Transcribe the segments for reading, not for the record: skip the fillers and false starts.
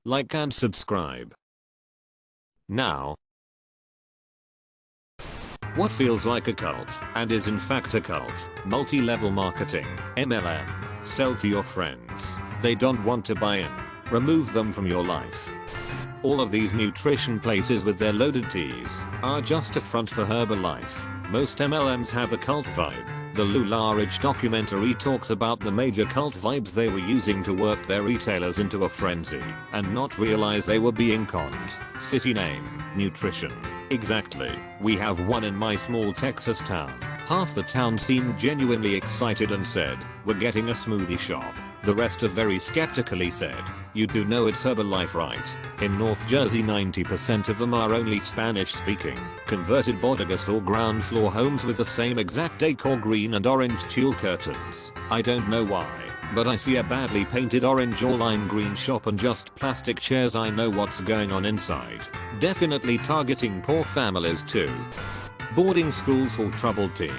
like and subscribe. Now, what feels like a cult and is in fact a cult? Multi-level marketing, MLM. Sell to your friends. They don't want to buy in. Remove them from your life. All of these nutrition places with their loaded teas are just a front for Herbalife. Most MLMs have a cult vibe. The Lularage documentary talks about the major cult vibes they were using to work their retailers into a frenzy and not realize they were being conned. City name, nutrition. Exactly. We have one in my small Texas town. Half the town seemed genuinely excited and said, "We're getting a smoothie shop." The rest have very skeptically said, "You do know it's Herbalife, right?" In North Jersey 90% of them are only Spanish speaking, converted bodegas or ground floor homes with the same exact decor, green and orange tulle curtains. I don't know why, but I see a badly painted orange or lime green shop and just plastic chairs. I know what's going on inside. Definitely targeting poor families too. Boarding schools for troubled teens.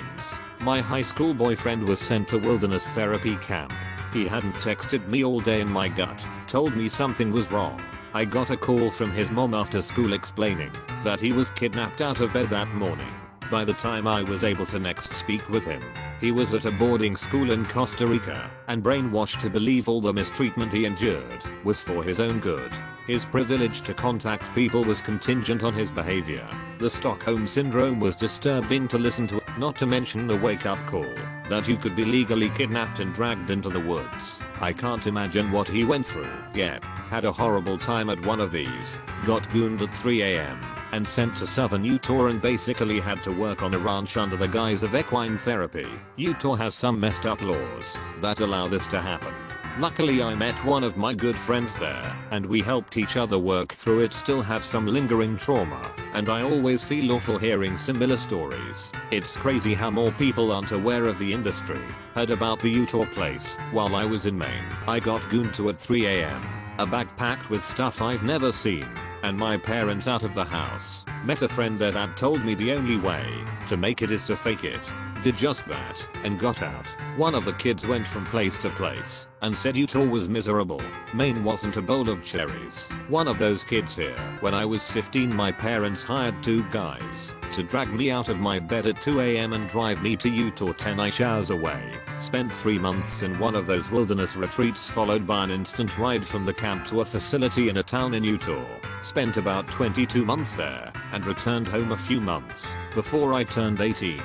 My high school boyfriend was sent to wilderness therapy camp. He hadn't texted me all day and my gut told me something was wrong. I got a call from his mom after school explaining that he was kidnapped out of bed that morning. By the time I was able to next speak with him, he was at a boarding school in Costa Rica and brainwashed to believe all the mistreatment he endured was for his own good. His privilege to contact people was contingent on his behavior. The Stockholm Syndrome was disturbing to listen to, not to mention the wake-up call that you could be legally kidnapped and dragged into the woods. I can't imagine what he went through. Yep, had a horrible time at one of these, got gooned at 3 AM, and sent to southern Utah and basically had to work on a ranch under the guise of equine therapy. Utah has some messed up laws that allow this to happen. Luckily I met one of my good friends there, and we helped each other work through it. Still have some lingering trauma, and I always feel awful hearing similar stories. It's crazy how more people aren't aware of the industry. Heard about the Utah place while I was in Maine. I got gooned to at 3 AM. A bag packed with stuff I've never seen, and my parents out of the house. Met a friend there that told me the only way to make it is to fake it. Did just that and got out. One of the kids went from place to place and said Utah was miserable. Maine wasn't a bowl of cherries. One of those kids here. When I was 15, my parents hired 2 guys to drag me out of my bed at 2 AM and drive me to Utah 10-ish hours away. Spent 3 months in one of those wilderness retreats, followed by an instant ride from the camp to a facility in a town in Utah. Spent about 22 months there and returned home a few months before I turned 18.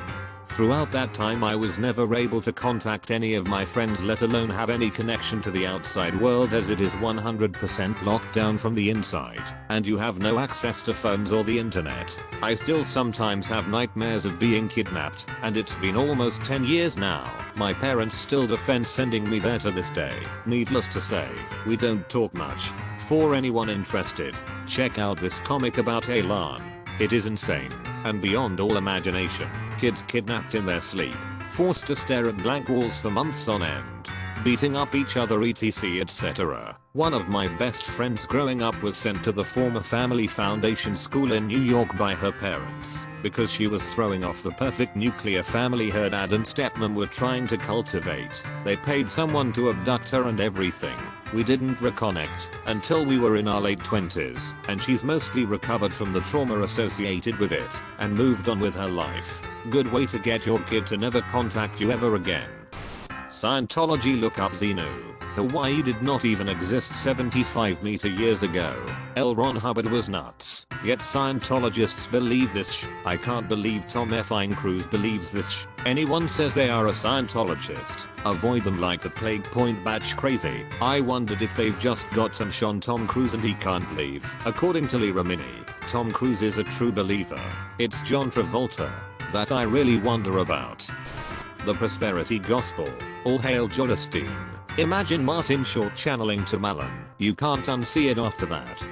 Throughout that time I was never able to contact any of my friends, let alone have any connection to the outside world, as it is 100% locked down from the inside, and you have no access to phones or the internet. I still sometimes have nightmares of being kidnapped, and it's been almost 10 years now. My parents still defend sending me there to this day. Needless to say, we don't talk much. For anyone interested, check out this comic about Elan. It is insane and beyond all imagination. Kids kidnapped in their sleep, forced to stare at blank walls for months on end, beating up each other etc etc. One of my best friends growing up was sent to the former family foundation school in New York by her parents because she was throwing off the perfect nuclear family her dad and stepmom were trying to cultivate. They paid someone to abduct her and everything. We didn't reconnect until we were in our late 20s, and she's mostly recovered from the trauma associated with it and moved on with her life. Good way to get your kid to never contact you ever again. Scientology. Look up Xenu. Hawaii did not even exist 75 years ago. L. Ron Hubbard was nuts. Yet Scientologists believe this I can't believe Tom F. Cruise believes this Anyone says they are a Scientologist, avoid them like the plague. Point batch crazy. I wondered if they've just got some Sean Tom Cruise and he can't leave. According to Lee Remini, Tom Cruise is a true believer. It's John Travolta that I really wonder about. The prosperity gospel. All hail John Osteen. Imagine Martin Short channeling to Malin. You can't unsee it after that.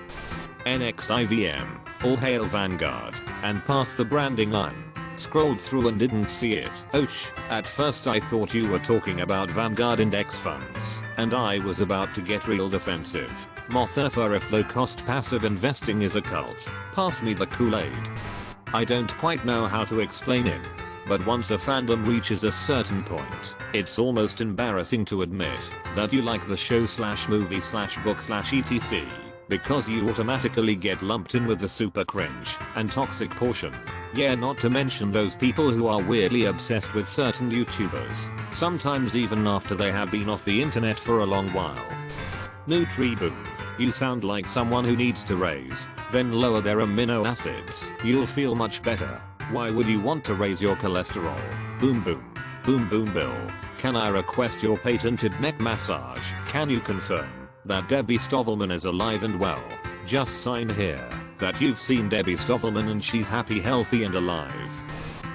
NXIVM. All hail Vanguard. And pass the branding line. Scrolled through and didn't see it. Ouch. At first I thought you were talking about Vanguard index funds, and I was about to get real defensive. Motherfucker, if low cost passive investing is a cult, pass me the Kool-Aid. I don't quite know how to explain it, but once a fandom reaches a certain point, it's almost embarrassing to admit that you like the show /movie/book/etc. because you automatically get lumped in with the super cringe and toxic portion. Yeah, not to mention those people who are weirdly obsessed with certain YouTubers, sometimes even after they have been off the internet for a long while. Nutri-Boom. You sound like someone who needs to raise, then lower their amino acids. You'll feel much better. Why would you want to raise your cholesterol? Boom boom. Boom boom Bill. Can I request your patented neck massage? Can you confirm that Debbie Stovelman is alive and well? Just sign here that you've seen Debbie Stovelman and she's happy, healthy and alive.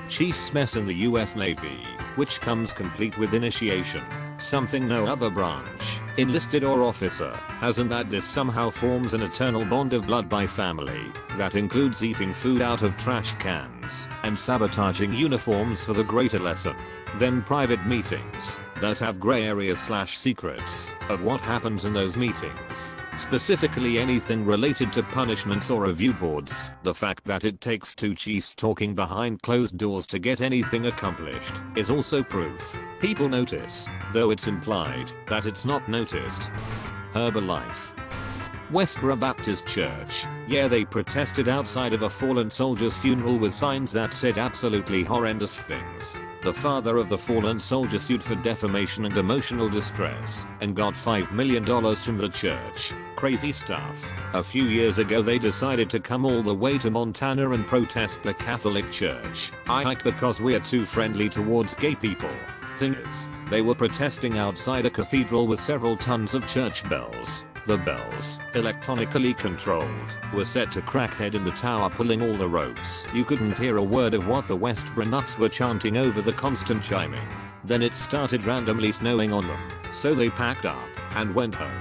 Chief's mess in the US Navy, which comes complete with initiation. Something no other branch, enlisted or officer, has, and that this somehow forms an eternal bond of blood by family that includes eating food out of trash cans and sabotaging uniforms for the greater lesson. Then private meetings that have gray areas / secrets of what happens in those meetings. Specifically anything related to punishments or review boards. The fact that it takes two chiefs talking behind closed doors to get anything accomplished is also proof people notice, though it's implied that it's not noticed. Herbalife. Westboro Baptist Church. Yeah, they protested outside of a fallen soldier's funeral with signs that said absolutely horrendous things. The father of the fallen soldier sued for defamation and emotional distress and got $5 million from the church. Crazy stuff. A few years ago they decided to come all the way to Montana and protest the Catholic Church. I hike because we're too friendly towards gay people. Thing is, they were protesting outside a cathedral with several tons of church bells. The bells, electronically controlled, were set to crackhead in the tower pulling all the ropes. You couldn't hear a word of what the Westboro nuts were chanting over the constant chiming. Then it started randomly snowing on them, so they packed up and went home.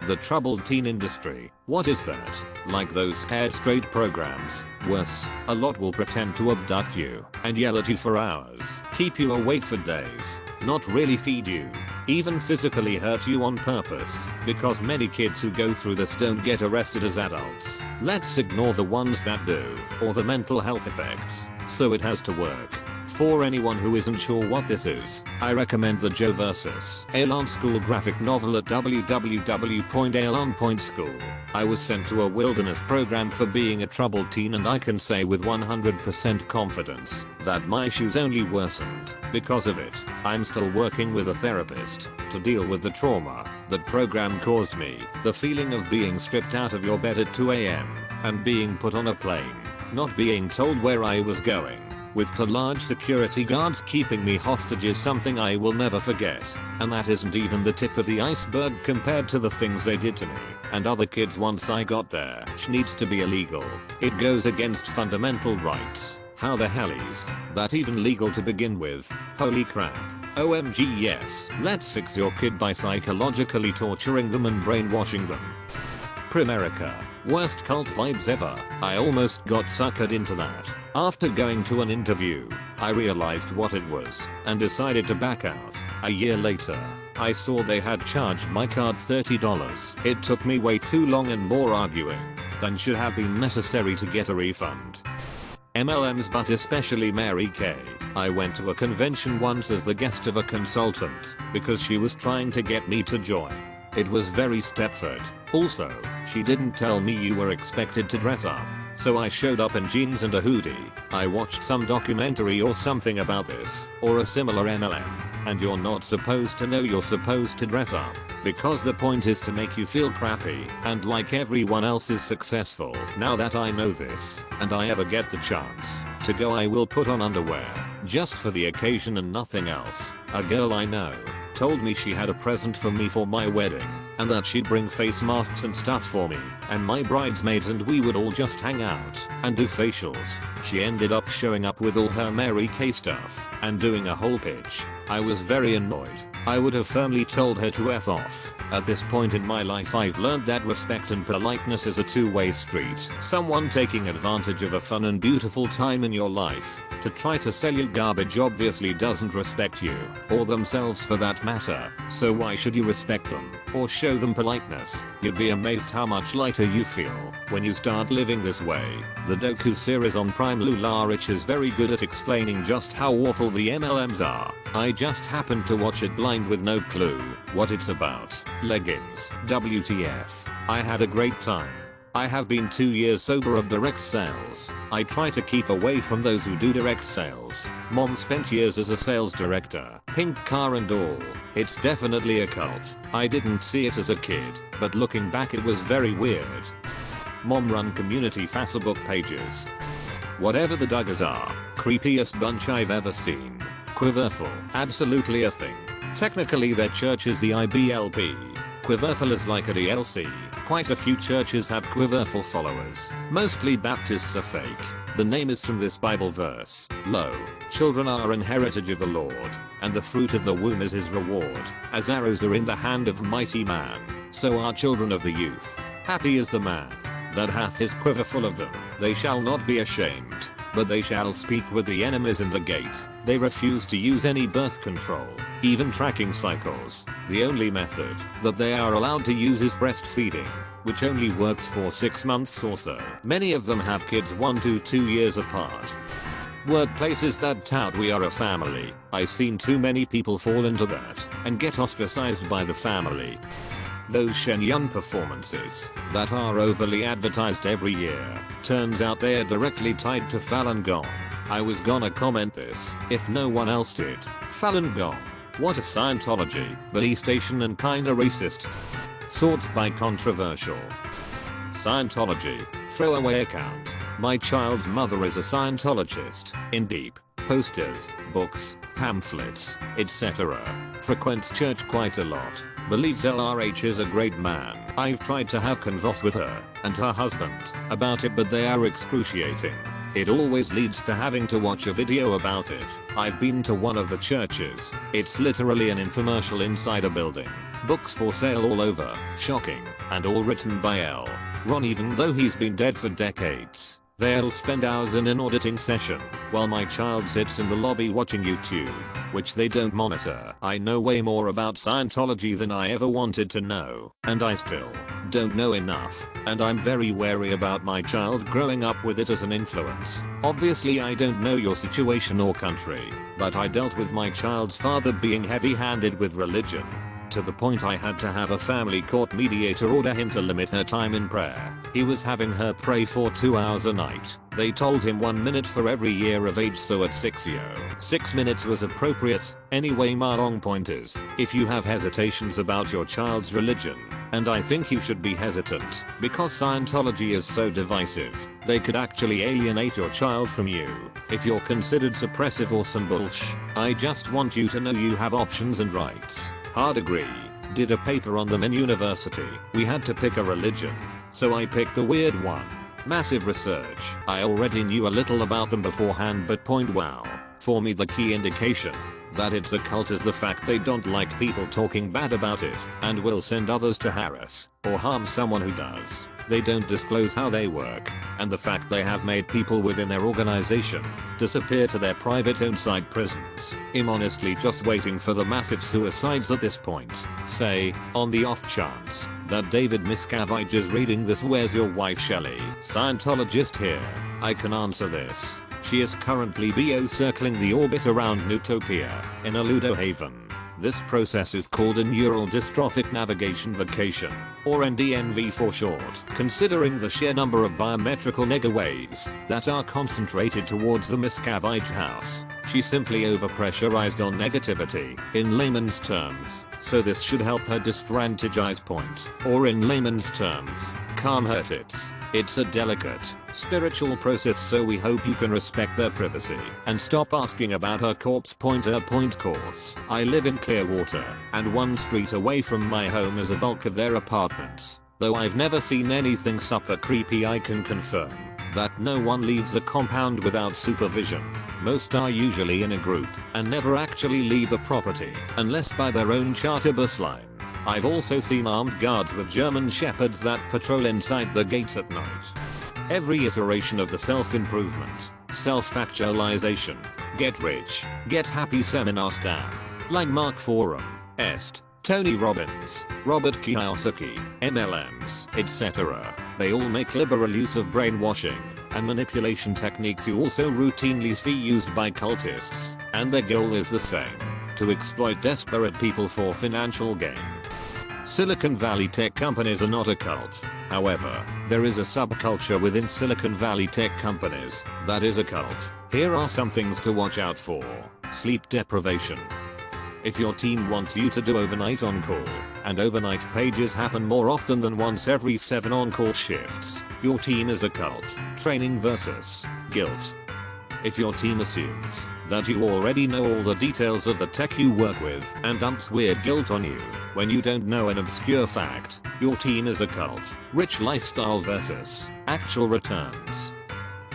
The troubled teen industry. What is that? Like those scared straight programs. Worse, a lot will pretend to abduct you and yell at you for hours, keep you awake for days, not really feed you, even physically hurt you on purpose, because many kids who go through this don't get arrested as adults. Let's ignore the ones that do, or the mental health effects. So it has to work. For anyone who isn't sure what this is, I recommend the Joe vs. Alon School graphic novel at www.alon.school. I was sent to a wilderness program for being a troubled teen, and I can say with 100% confidence that my issues only worsened because of it. I'm still working with a therapist to deal with the trauma that program caused me. The feeling of being stripped out of your bed at 2 AM and being put on a plane, not being told where I was going, with 2 large security guards keeping me hostage is something I will never forget. And that isn't even the tip of the iceberg compared to the things they did to me and other kids once I got there. Which needs to be illegal. It goes against fundamental rights. How the hell is that even legal to begin with? Holy crap. OMG yes. Let's fix your kid by psychologically torturing them and brainwashing them. Primerica. Worst cult vibes ever. I almost got suckered into that. After going to an interview, I realized what it was and decided to back out. A year later, I saw they had charged my card $30. It took me way too long and more arguing than should have been necessary to get a refund. MLMs, but especially Mary Kay. I went to a convention once as the guest of a consultant because she was trying to get me to join. It was very Stepford. Also, she didn't tell me you were expected to dress up. So I showed up in jeans and a hoodie. I watched some documentary or something about this, or a similar MLM, and you're not supposed to know you're supposed to dress up, because the point is to make you feel crappy, and like everyone else is successful. Now that I know this, and I ever get the chance to go, I will put on underwear, just for the occasion and nothing else. A girl I know told me she had a present for me for my wedding, and that she'd bring face masks and stuff for me and my bridesmaids, and we would all just hang out and do facials. She ended up showing up with all her Mary Kay stuff and doing a whole pitch. I was very annoyed. I would have firmly told her to F off. At this point in my life I've learned that respect and politeness is a two-way street. Someone taking advantage of a fun and beautiful time in your life to try to sell you garbage obviously doesn't respect you, or themselves for that matter, so why should you respect them or show them politeness? You'd be amazed how much lighter you feel when you start living this way. The docu series on Prime Lularich is very good at explaining just how awful the MLMs are. I just happened to watch it blind blind with no clue what it's about. Leggings. WTF. I had a great time. I have been 2 years sober of direct sales. I try to keep away from those who do direct sales. Mom spent years as a sales director. Pink car and all. It's definitely a cult. I didn't see it as a kid, but looking back it was very weird. Mom run community Facebook pages. Whatever the Duggars are, creepiest bunch I've ever seen. Quiverful. Absolutely a thing. Technically their church is the IBLP. Quiverful is like a DLC. Quite a few churches have Quiverful followers. Mostly Baptists are fake. The name is from this Bible verse. Lo, children are an heritage of the Lord, and the fruit of the womb is his reward. As arrows are in the hand of mighty man, so are children of the youth. Happy is the man that hath his quiver full of them. They shall not be ashamed, but they shall speak with the enemies in the gate. They refuse to use any birth control, even tracking cycles. The only method that they are allowed to use is breastfeeding, which only works for 6 months or so. Many of them have kids 1 to 2 years apart. Workplaces that tout we are a family. I've seen too many people fall into that and get ostracized by the family. Those Shenyang performances that are overly advertised every year, turns out they're directly tied to Falun Gong. I was gonna comment this if no one else did. Falun Gong. What if Scientology, the station and kinda racist? Sorts by controversial. Scientology, throwaway account. My child's mother is a Scientologist, in deep, posters, books, pamphlets, etc. Frequents church quite a lot. Believes LRH is a great man. I've tried to have convos with her and her husband about it, but they are excruciating. It always leads to having to watch a video about it. I've been to one of the churches. It's literally an infomercial inside a building. Books for sale all over. Shocking. And all written by L. Ron, even though he's been dead for decades. They'll spend hours in an auditing session while my child sits in the lobby watching YouTube, which they don't monitor. I know way more about Scientology than I ever wanted to know, and I still don't know enough, and I'm very wary about my child growing up with it as an influence. Obviously I don't know your situation or country, but I dealt with my child's father being heavy-handed with religion, to the point I had to have a family court mediator order him to limit her time in prayer. He was having her pray for 2 hours a night. They told him 1 minute for every year of age, so at 6 minutes was appropriate. Anyway, my long point is, if you have hesitations about your child's religion, and I think you should be hesitant, because Scientology is so divisive, they could actually alienate your child from you. If you're considered suppressive or some bullsh, I just want you to know you have options and rights. Hard agree. Did a paper on them in university. We had to pick a religion, so I picked the weird one. Massive research. I already knew a little about them beforehand, but wow. For me the key indication that it's a cult is the fact they don't like people talking bad about it and will send others to harass or harm someone who does. They don't disclose how they work, and the fact they have made people within their organization disappear to their private owned prisons. I'm honestly just waiting for the massive suicides at this point. Say, on the off chance that David Miscavige is reading this, where's your wife Shelley? Scientologist here. I can answer this. She is currently BO circling the orbit around Newtopia in a Ludo haven. This process is called a neural dystrophic navigation vacation, or NDNV for short. Considering the sheer number of biometrical negaways that are concentrated towards the Miscavige house, she simply overpressurized on negativity, in layman's terms, so this should help her destrategize point, or in layman's terms, calm her tits. It's a delicate, spiritual process, so we hope you can respect their privacy and stop asking about her corpse. Point course. I live in Clearwater, and 1 street away from my home is a bulk of their apartments. Though I've never seen anything super creepy, I can confirm that no one leaves the compound without supervision. Most are usually in a group and never actually leave the property unless by their own charter bus line. I've also seen armed guards with German shepherds that patrol inside the gates at night. Every iteration of the self-improvement, self-actualization, get rich, get happy seminar scam, like Mark Forum, Est, Tony Robbins, Robert Kiyosaki, MLMs, etc. They all make liberal use of brainwashing and manipulation techniques you also routinely see used by cultists, and their goal is the same. to exploit desperate people for financial gain. Silicon Valley tech companies are not a cult. However, there is a subculture within Silicon Valley tech companies that is a cult. Here are some things to watch out for. Sleep deprivation. If your team wants you to do overnight on call, and overnight pages happen more often than once every 7 on-call shifts, your team is a cult. Training versus guilt. If your team assumes that you already know all the details of the tech you work with and dumps weird guilt on you when you don't know an obscure fact, your team is a cult. Rich lifestyle versus actual returns.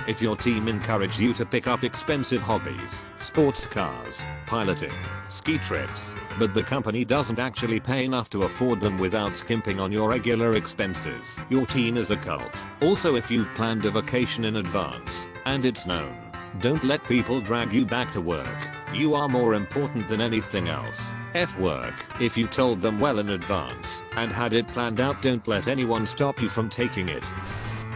If your team encouraged you to pick up expensive hobbies, sports cars, piloting, ski trips, but the company doesn't actually pay enough to afford them without skimping on your regular expenses, your team is a cult. Also, if you've planned a vacation in advance and it's known, don't let people drag you back to work. You are more important than anything else. F work. If you told them well in advance and had it planned out, don't let anyone stop you from taking it.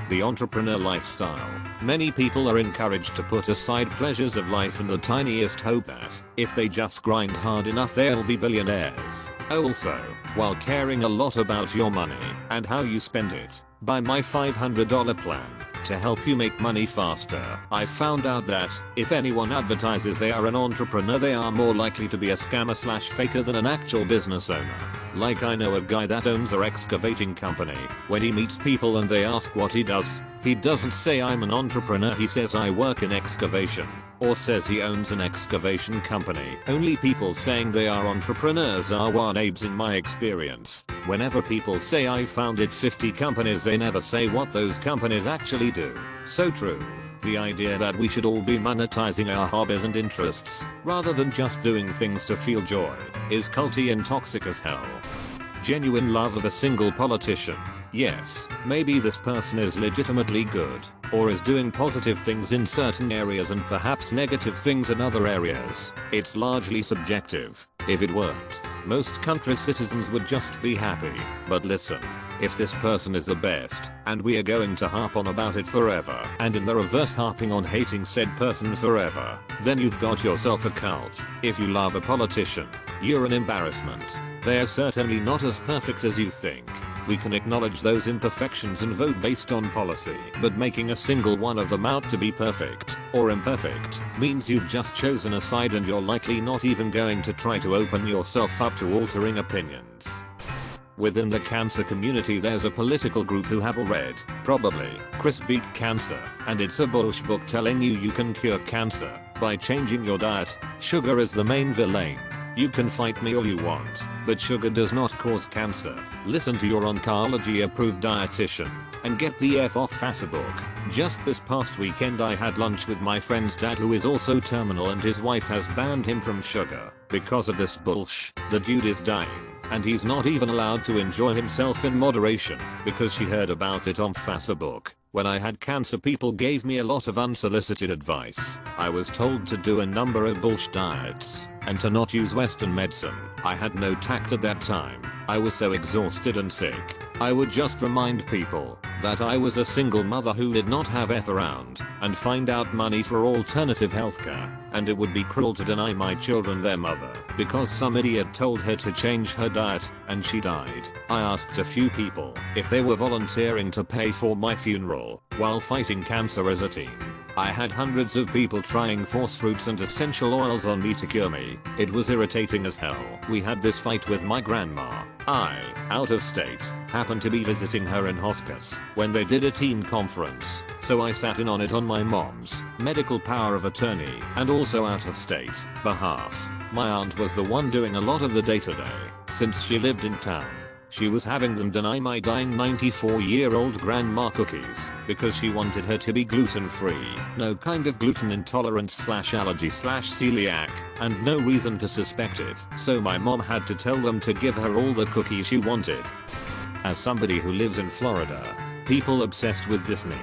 The entrepreneur lifestyle. Many people are encouraged to put aside pleasures of life in the tiniest hope that, if they just grind hard enough, they'll be billionaires. Also, while caring a lot about your money and how you spend it, buy my $500 plan to help you make money faster. I found out that if anyone advertises they are an entrepreneur, they are more likely to be a scammer/faker than an actual business owner. Like, I know a guy that owns an excavating company. When he meets people and they ask what he does, he doesn't say I'm an entrepreneur, he says I work in excavation, or says he owns an excavation company. Only people saying they are entrepreneurs are wannabes in my experience. Whenever people say I founded 50 companies, they never say what those companies actually do. So true. The idea that we should all be monetizing our hobbies and interests, rather than just doing things to feel joy, is culty and toxic as hell. Genuine love of a single politician. Yes, maybe this person is legitimately good, or is doing positive things in certain areas and perhaps negative things in other areas. It's largely subjective. If it worked, most countries' citizens would just be happy. But listen, if this person is the best, and we are going to harp on about it forever, and in the reverse harping on hating said person forever, then you've got yourself a cult. If you love a politician, you're an embarrassment. They're certainly not as perfect as you think. We can acknowledge those imperfections and vote based on policy, but making a single one of them out to be perfect, or imperfect, means you've just chosen a side and you're likely not even going to try to open yourself up to altering opinions. Within the cancer community, there's a political group who have all read, probably, Chris Beat Cancer, and it's a bullshit book telling you can cure cancer by changing your diet. Sugar is the main villain. You can fight me all you want, but sugar does not cause cancer. Listen to your oncology approved dietitian and get the F off Facebook. Just this past weekend I had lunch with my friend's dad, who is also terminal, and his wife has banned him from sugar. Because of this bullshit, the dude is dying, and he's not even allowed to enjoy himself in moderation because she heard about it on Facebook. When I had cancer, people gave me a lot of unsolicited advice. I was told to do a number of bullshit diets and to not use Western medicine. I had no tact at that time. I was so exhausted and sick. I would just remind people that I was a single mother who did not have F around, and find out money for alternative healthcare, and it would be cruel to deny my children their mother because some idiot told her to change her diet and she died. I asked a few people if they were volunteering to pay for my funeral while fighting cancer as a teen. I had hundreds of people trying force fruits and essential oils on me to cure me. It was irritating as hell. We had this fight with my grandma. I, out of state, happened to be visiting her in hospice when they did a team conference, so I sat in on it on my mom's medical power of attorney and also out of state behalf. My aunt was the one doing a lot of the day-to-day since she lived in town. She was having them deny my dying 94-year-old grandma cookies because she wanted her to be gluten-free, no kind of gluten intolerance/allergy/celiac, and no reason to suspect it. So my mom had to tell them to give her all the cookies she wanted. As somebody who lives in Florida, people obsessed with Disney.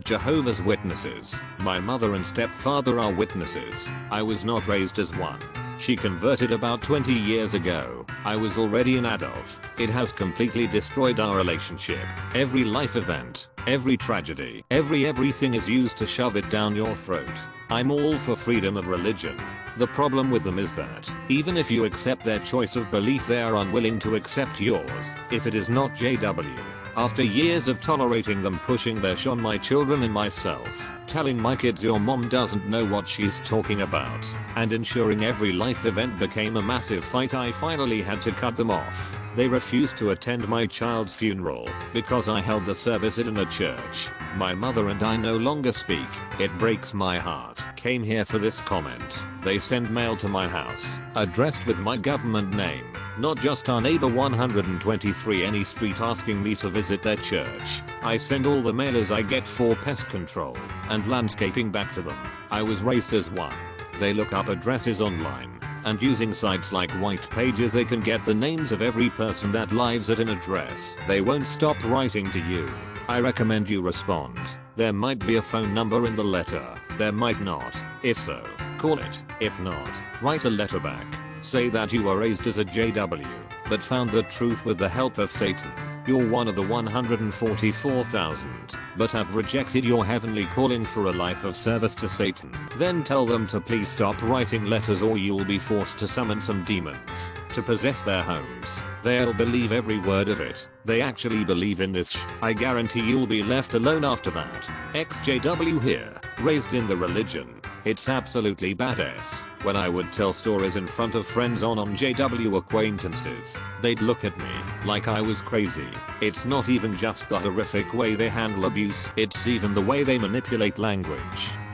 Jehovah's Witnesses. My mother and stepfather are witnesses. I was not raised as one. She converted about 20 years ago. I was already an adult. It has completely destroyed our relationship. Every life event, every tragedy, everything is used to shove it down your throat. I'm all for freedom of religion. The problem with them is that, even if you accept their choice of belief, they are unwilling to accept yours, if it is not JW. After years of tolerating them pushing their shit on my children and myself, telling my kids your mom doesn't know what she's talking about, and ensuring every life event became a massive fight, I finally had to cut them off. They refused to attend my child's funeral because I held the service in a church. My mother and I no longer speak. It breaks my heart. Came here for this comment. They send mail to my house, addressed with my government name, not just our neighbor 123 any street, asking me to visit their church. I send all the mailers I get for pest control and landscaping back to them. I was raised as one. They look up addresses online, and using sites like White Pages they can get the names of every person that lives at an address. They won't stop writing to you. I recommend you respond. There might be a phone number in the letter. There might not. If so, call it. If not, write a letter back. Say that you were raised as a JW, but found the truth with the help of Satan. You're one of the 144,000, but have rejected your heavenly calling for a life of service to Satan. Then tell them to please stop writing letters or you'll be forced to summon some demons to possess their homes. They'll believe every word of it. They actually believe in this I guarantee you'll be left alone after that. XJW here, raised in the religion. It's absolutely badass. When I would tell stories in front of friends on JW acquaintances, they'd look at me like I was crazy. It's not even just the horrific way they handle abuse, it's even the way they manipulate language.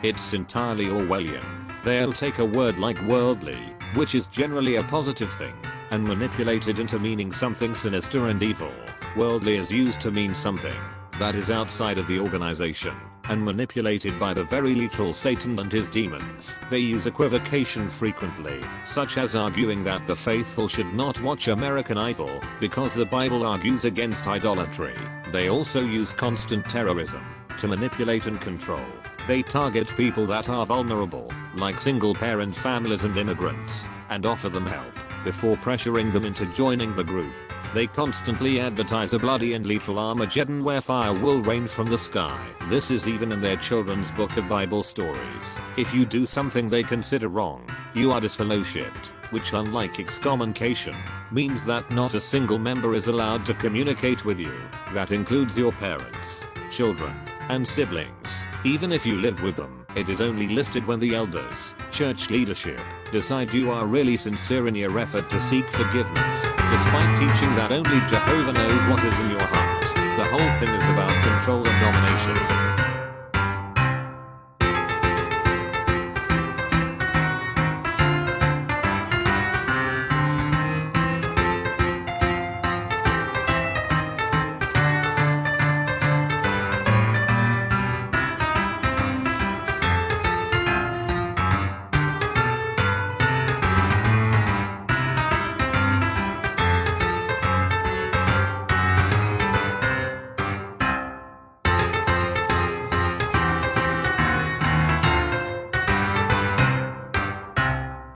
It's entirely Orwellian. They'll take a word like worldly, which is generally a positive thing, and manipulate it into meaning something sinister and evil. Worldly is used to mean something that is outside of the organization, and manipulated by the very literal Satan and his demons. They use equivocation frequently, such as arguing that the faithful should not watch American Idol because the Bible argues against idolatry. They also use constant terrorism to manipulate and control. They target people that are vulnerable, like single parent families and immigrants, and offer them help before pressuring them into joining the group. They constantly advertise a bloody and literal Armageddon where fire will rain from the sky. This is even in their children's book of Bible stories. If you do something they consider wrong, you are disfellowshipped, which unlike excommunication, means that not a single member is allowed to communicate with you. That includes your parents, children, and siblings. Even if you live with them, it is only lifted when the elders, church leadership, decide you are really sincere in your effort to seek forgiveness, despite teaching that only Jehovah knows what is in your heart. The whole thing is about control and domination.